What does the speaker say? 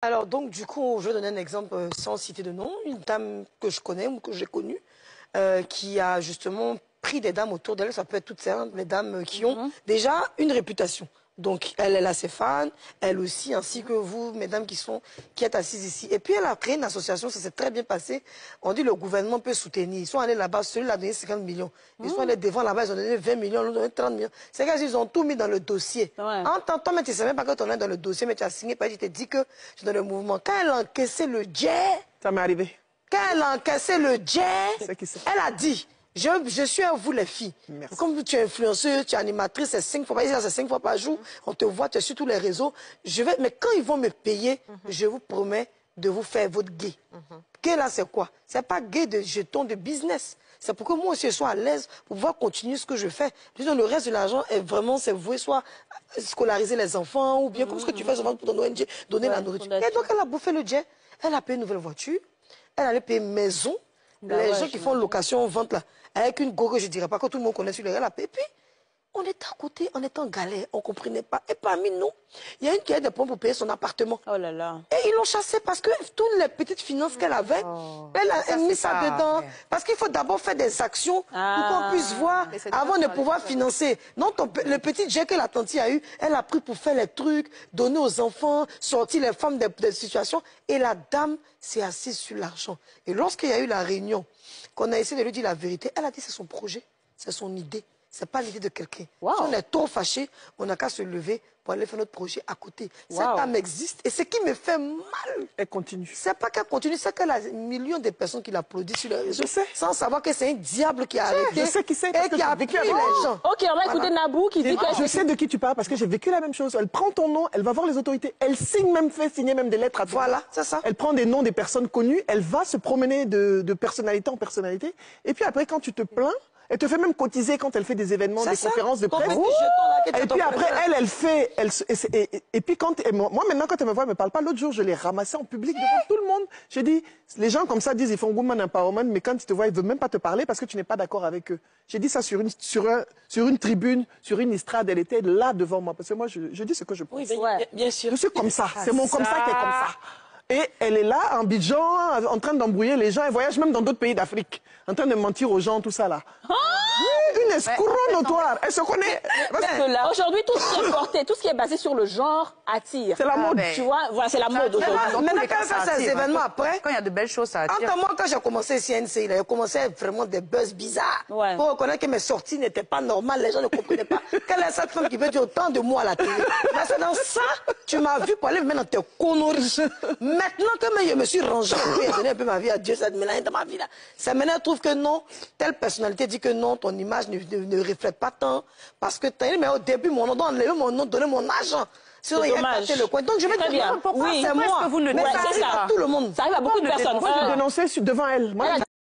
Alors, donc, du coup, je vais donner un exemple sans citer de nom. Une dame que je connais ou que j'ai connue qui a justement pris des dames autour d'elle. Ça peut être toutes ces les dames qui ont déjà une réputation. Donc, elle a ses fans, elle aussi, ainsi que vous, mesdames qui êtes assises ici. Et puis, elle a créé une association, ça s'est très bien passé. On dit le gouvernement peut soutenir. Ils sont allés là-bas, celui-là a donné 50 millions. Ils sont allés devant là-bas, ils ont donné 20 millions, ils ont donné 30 millions. C'est qu'ils ont tout mis dans le dossier. Ouais. En tant que mais tu ne sais même pas que tu en es dans le dossier, mais tu as signé, tu te dis que tu es dans le mouvement. Quand elle a encaissé le jet... Ça m'est arrivé. Quand elle a encaissé le jet, elle a dit... Je suis à vous les filles. Merci. Comme tu es influenceuse, tu es animatrice, c'est 5 fois par jour, on te voit, tu es sur tous les réseaux. Mais quand ils vont me payer, je vous promets de vous faire votre gay. Gay là, c'est quoi? C'est pas gay de jetons de business. C'est pour que moi aussi je sois à l'aise pour pouvoir continuer ce que je fais. Disons, le reste de l'argent est vraiment, c'est voué soit scolariser les enfants ou bien comme ce que tu fais souvent pour ton ONG, donner la nourriture. Et donc elle a bouffé le jet, elle a payé une nouvelle voiture, elle allait payer une maison. Les gens qui font location, vente là, avec une go que je ne dirais pas que tout le monde connaît sur les réels. Et puis, on était à côté, on était en galère, on ne comprenait pas. Et parmi nous, il y a une qui a des points pour payer son appartement. Oh là là. Et ils l'ont chassée parce que toutes les petites finances qu'elle avait, elle a mis ça dedans. Parce qu'il faut d'abord faire des actions pour qu'on puisse voir avant de pouvoir financer. Non, le petit jet que la tante a eu, elle a pris pour faire les trucs, donner aux enfants, sortir les femmes des situations. Et la dame s'est assise sur l'argent. Et lorsqu'il y a eu la réunion, qu'on a essayé de lui dire la vérité, elle a dit c'est son projet, c'est son idée. Ce n'est pas l'idée de quelqu'un. Wow. Si on est trop fâché, on n'a qu'à se lever pour aller faire notre projet à côté. Wow. Cette dame existe et ce qui me fait mal, elle continue. C'est pas qu'elle continue, c'est qu'elle a millions de personnes qui l'applaudissent sur les réseaux. Je sais. Sans savoir que c'est un diable qui a arrêté. Je sais qui c'est. Et qui a vécu les gens. Ok, on va écouter Nabou qui dit que... Je sais de qui tu parles parce que j'ai vécu la même chose. Elle prend ton nom, elle va voir les autorités, elle signe même, fait signer même des lettres à toi. Voilà, c'est ça. Elle prend des noms des personnes connues, elle va se promener de personnalité en personnalité. Et puis après, quand tu te plains, elle te fait même cotiser quand elle fait des événements, des conférences de presse. Et puis après, elle fait... Et puis moi, maintenant, quand elle me voit, elle ne me parle pas. L'autre jour, je l'ai ramassée en public devant tout le monde. J'ai dit, les gens comme ça disent, ils font woman empowerment, mais quand ils te voient, ils ne veulent même pas te parler parce que tu n'es pas d'accord avec eux. J'ai dit ça sur une tribune, sur une estrade. Elle était là devant moi. Parce que moi, je dis ce que je pense. Oui, bien sûr. Je suis comme ça. C'est mon comme ça qui est comme ça. Et elle est là, en Abidjan, en train d'embrouiller les gens. Elle voyage même dans d'autres pays d'Afrique, en train de mentir aux gens, tout ça là. Oui, une escroc notoire. Elle se connaît. Parce que là, aujourd'hui, tout ce qui est porté, tout ce qui est basé sur le genre attire. C'est la mode. Tu vois, voilà, c'est la mode aujourd'hui. Maintenant, quand elle fait ces événements après, quand il y a de belles choses, ça attire. Entre moi, quand j'ai commencé ici à NCI, il a commencé vraiment des buzz bizarres. Ouais. Pour reconnaître que mes sorties n'étaient pas normales, les gens ne comprenaient pas. Quelle est cette femme qui veut dire autant de mots à la télé? Mais c'est dans ça, tu m'as vu pour aller mettre dans tes conneries. Maintenant que je me suis rangé, j'ai donné un peu ma vie à Dieu, ça me mélange dans ma vie là. Ça maintenant trouve que non, telle personnalité dit que non, ton image ne reflète pas tant. Parce que mais au début, mon nom, enlever mon nom, donner mon argent. Sinon, il y a le coin. Donc je vais te dire, pourquoi c'est moi. Vous ne mais ça arrive à tout le monde. Ça arrive à beaucoup de personnes. Moi, je dénonçais devant elle.